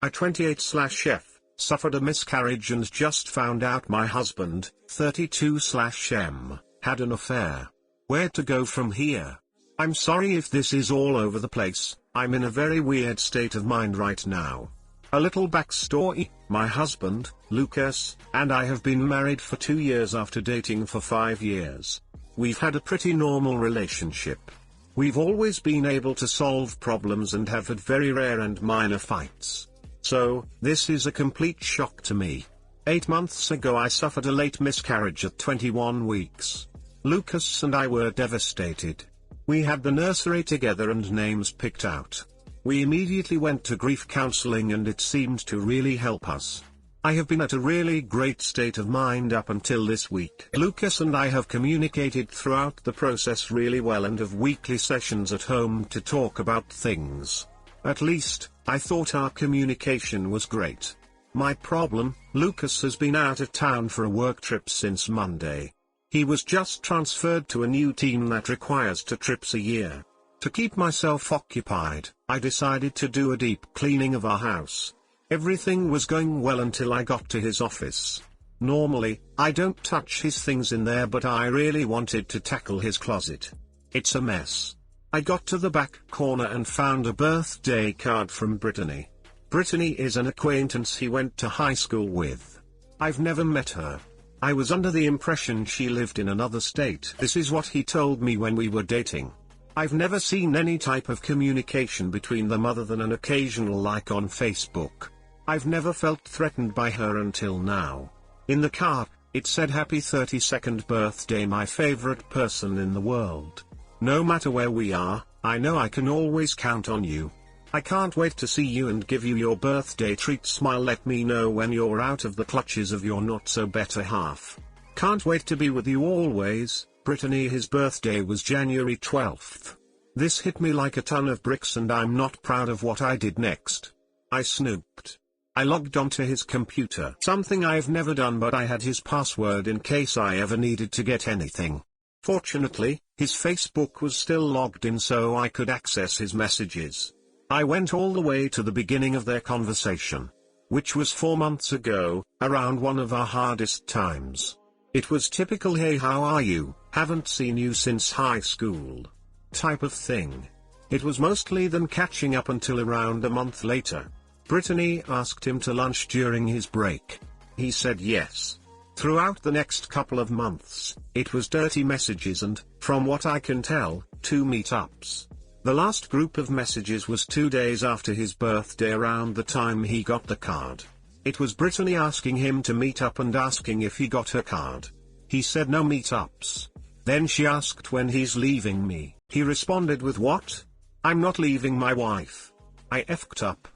I 28/F, suffered a miscarriage and just found out my husband, 32/M, had an affair. Where to go from here? I'm sorry if this is all over the place, I'm in a very weird state of mind right now. A little backstory, my husband, Lucas, and I have been married for 2 years after dating for 5 years. We've had a pretty normal relationship. We've always been able to solve problems and have had very rare and minor fights. So, this is a complete shock to me. 8 months ago I suffered a late miscarriage at 21 weeks. Lucas and I were devastated. We had the nursery together and names picked out. We immediately went to grief counseling and it seemed to really help us. I have been at a really great state of mind up until this week. Lucas and I have communicated throughout the process really well and have weekly sessions at home to talk about things. At least, I thought our communication was great. My problem, Lucas has been out of town for a work trip since Monday. He was just transferred to a new team that requires 2 trips a year. To keep myself occupied, I decided to do a deep cleaning of our house. Everything was going well until I got to his office. Normally, I don't touch his things in there, but I really wanted to tackle his closet. It's a mess. I got to the back corner and found a birthday card from Brittany. Brittany is an acquaintance he went to high school with. I've never met her. I was under the impression she lived in another state. This is what he told me when we were dating. I've never seen any type of communication between them other than an occasional like on Facebook. I've never felt threatened by her until now. In the card, it said happy 32nd birthday, my favorite person in the world. No matter where we are, I know I can always count on you. I can't wait to see you and give you your birthday treat. Smile, let me know when you're out of the clutches of your not so better half. Can't wait to be with you always, Brittany. His birthday was January 12th. This hit me like a ton of bricks and I'm not proud of what I did next. I snooped. I logged onto his computer. Something I've never done, but I had his password in case I ever needed to get anything. Fortunately, his Facebook was still logged in so I could access his messages. I went all the way to the beginning of their conversation, which was 4 months ago, around one of our hardest times. It was typical "Hey, how are you? Haven't seen you since high school" type of thing. It was mostly them catching up until around a month later. Brittany asked him to lunch during his break. He said yes. Throughout the next couple of months, it was dirty messages and, from what I can tell, 2 meetups. The last group of messages was 2 days after his birthday, around the time he got the card. It was Brittany asking him to meet up and asking if he got her card. He said no meetups. Then she asked when he's leaving me. He responded with, "What? I'm not leaving my wife." I effed up.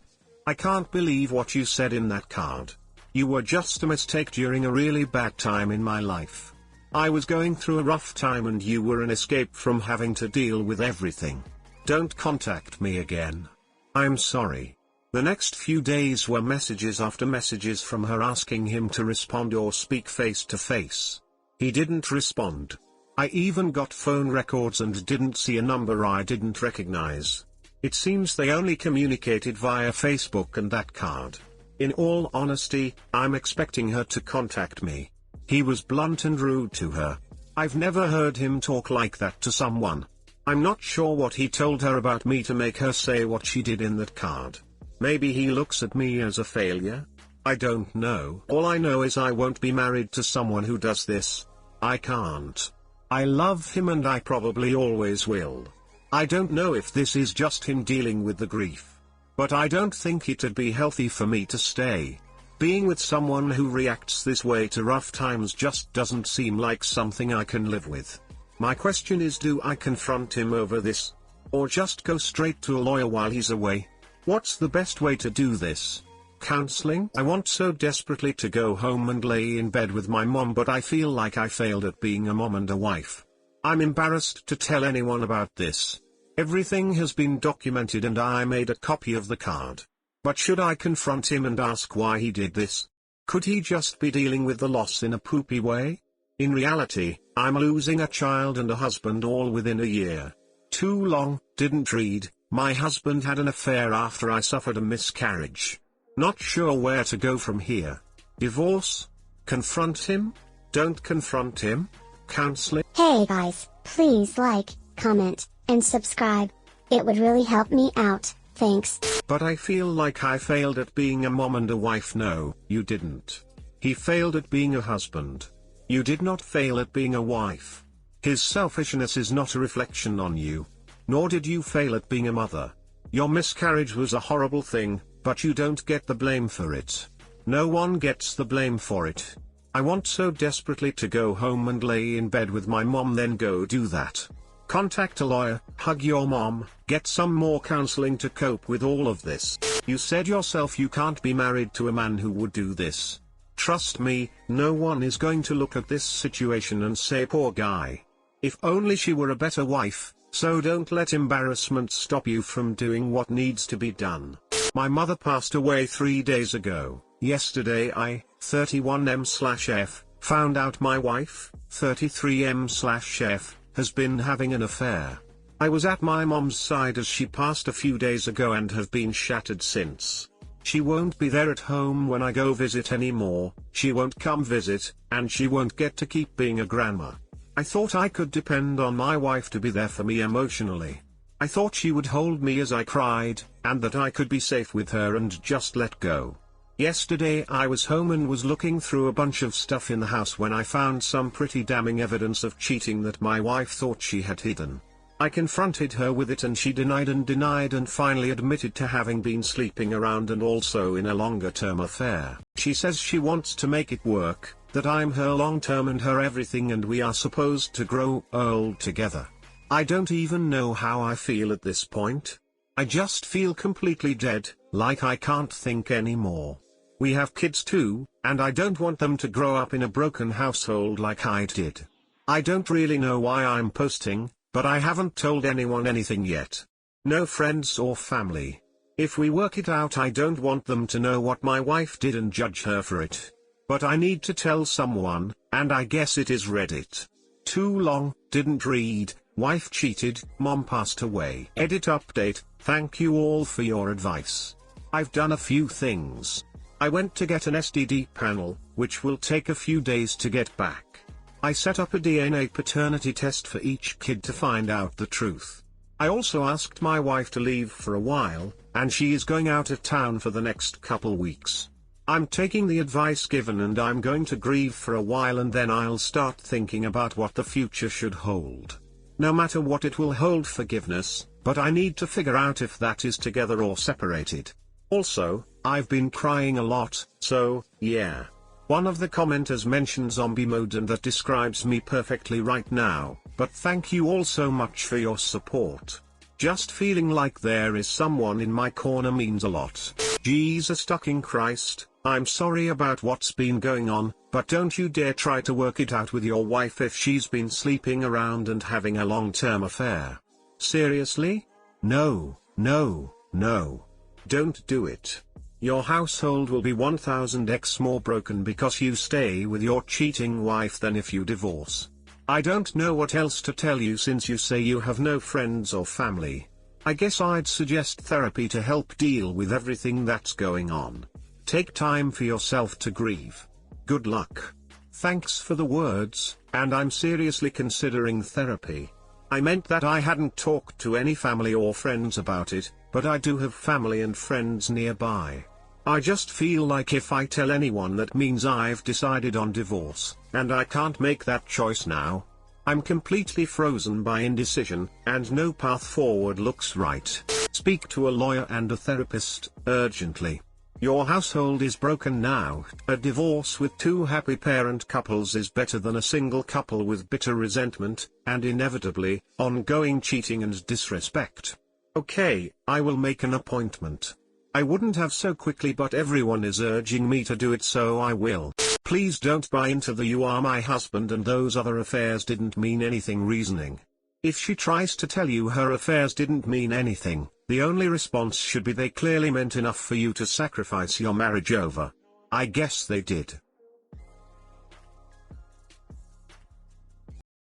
I can't believe what you said in that card. You were just a mistake during a really bad time in my life. I was going through a rough time and you were an escape from having to deal with everything. Don't contact me again. I'm sorry. The next few days were messages after messages from her asking him to respond or speak face to face. He didn't respond. I even got phone records and didn't see a number I didn't recognize. It seems they only communicated via Facebook and that card. In all honesty, I'm expecting her to contact me. He was blunt and rude to her. I've never heard him talk like that to someone. I'm not sure what he told her about me to make her say what she did in that card. Maybe he looks at me as a failure? I don't know. All I know is I won't be married to someone who does this. I can't. I love him and I probably always will. I don't know if this is just him dealing with the grief. But I don't think it'd be healthy for me to stay. Being with someone who reacts this way to rough times just doesn't seem like something I can live with. My question is, do I confront him over this? Or just go straight to a lawyer while he's away? What's the best way to do this? Counseling? I want so desperately to go home and lay in bed with my mom, but I feel like I failed at being a mom and a wife. I'm embarrassed to tell anyone about this. Everything has been documented and I made a copy of the card. But should I confront him and ask why he did this? Could he just be dealing with the loss in a poopy way? In reality, I'm losing a child and a husband all within a year. Too long. Didn't read. My husband had an affair after I suffered a miscarriage. Not sure where to go from here. Divorce? Confront him? Don't confront him? Counseling? Hey guys, please like, comment, and subscribe. It would really help me out, thanks. But I feel like I failed at being a mom and a wife. No, you didn't. He failed at being a husband. You did not fail at being a wife. His selfishness is not a reflection on you. Nor did you fail at being a mother. Your miscarriage was a horrible thing, but you don't get the blame for it. No one gets the blame for it. I want so desperately to go home and lay in bed with my mom, then go do that. Contact a lawyer, hug your mom, get some more counseling to cope with all of this. You said yourself you can't be married to a man who would do this. Trust me, no one is going to look at this situation and say poor guy. If only she were a better wife, so don't let embarrassment stop you from doing what needs to be done. My mother passed away 3 days ago. Yesterday I, 31M/F, found out my wife, 33M/F, has been having an affair. I was at my mom's side as she passed a few days ago and have been shattered since. She won't be there at home when I go visit anymore, she won't come visit, and she won't get to keep being a grandma. I thought I could depend on my wife to be there for me emotionally. I thought she would hold me as I cried, and that I could be safe with her and just let go. Yesterday I was home and was looking through a bunch of stuff in the house when I found some pretty damning evidence of cheating that my wife thought she had hidden. I confronted her with it and she denied and finally admitted to having been sleeping around and also in a longer-term affair. She says she wants to make it work, that I'm her long-term and her everything and we are supposed to grow old together. I don't even know how I feel at this point. I just feel completely dead, like I can't think anymore. We have kids too, and I don't want them to grow up in a broken household like I did. I don't really know why I'm posting, but I haven't told anyone anything yet. No friends or family. If we work it out, I don't want them to know what my wife did and judge her for it. But I need to tell someone, and I guess it is Reddit. Too long, didn't read, wife cheated, mom passed away. Edit update, thank you all for your advice. I've done a few things. I went to get an STD panel, which will take a few days to get back. I set up a DNA paternity test for each kid to find out the truth. I also asked my wife to leave for a while, and she is going out of town for the next couple weeks. I'm taking the advice given and I'm going to grieve for a while and then I'll start thinking about what the future should hold. No matter what it will hold, forgiveness, but I need to figure out if that is together or separated. Also, I've been crying a lot, so, yeah. One of the commenters mentioned zombie mode and that describes me perfectly right now, but thank you all so much for your support. Just feeling like there is someone in my corner means a lot. Jesus fucking Christ, I'm sorry about what's been going on, but don't you dare try to work it out with your wife if she's been sleeping around and having a long-term affair. Seriously? No, no, no. Don't do it. Your household will be 1000x more broken because you stay with your cheating wife than if you divorce. I don't know what else to tell you since you say you have no friends or family. I guess I'd suggest therapy to help deal with everything that's going on. Take time for yourself to grieve. Good luck. Thanks for the words, and I'm seriously considering therapy. I meant that I hadn't talked to any family or friends about it, but I do have family and friends nearby. I just feel like if I tell anyone that means I've decided on divorce, and I can't make that choice now. I'm completely frozen by indecision, and no path forward looks right. Speak to a lawyer and a therapist, urgently. Your household is broken now. A divorce with two happy parent couples is better than a single couple with bitter resentment, and inevitably, ongoing cheating and disrespect. Okay, I will make an appointment. I wouldn't have so quickly, but everyone is urging me to do it, so I will. Please don't buy into the "you are my husband and those other affairs didn't mean anything" reasoning. If she tries to tell you her affairs didn't mean anything, the only response should be they clearly meant enough for you to sacrifice your marriage over. I guess they did.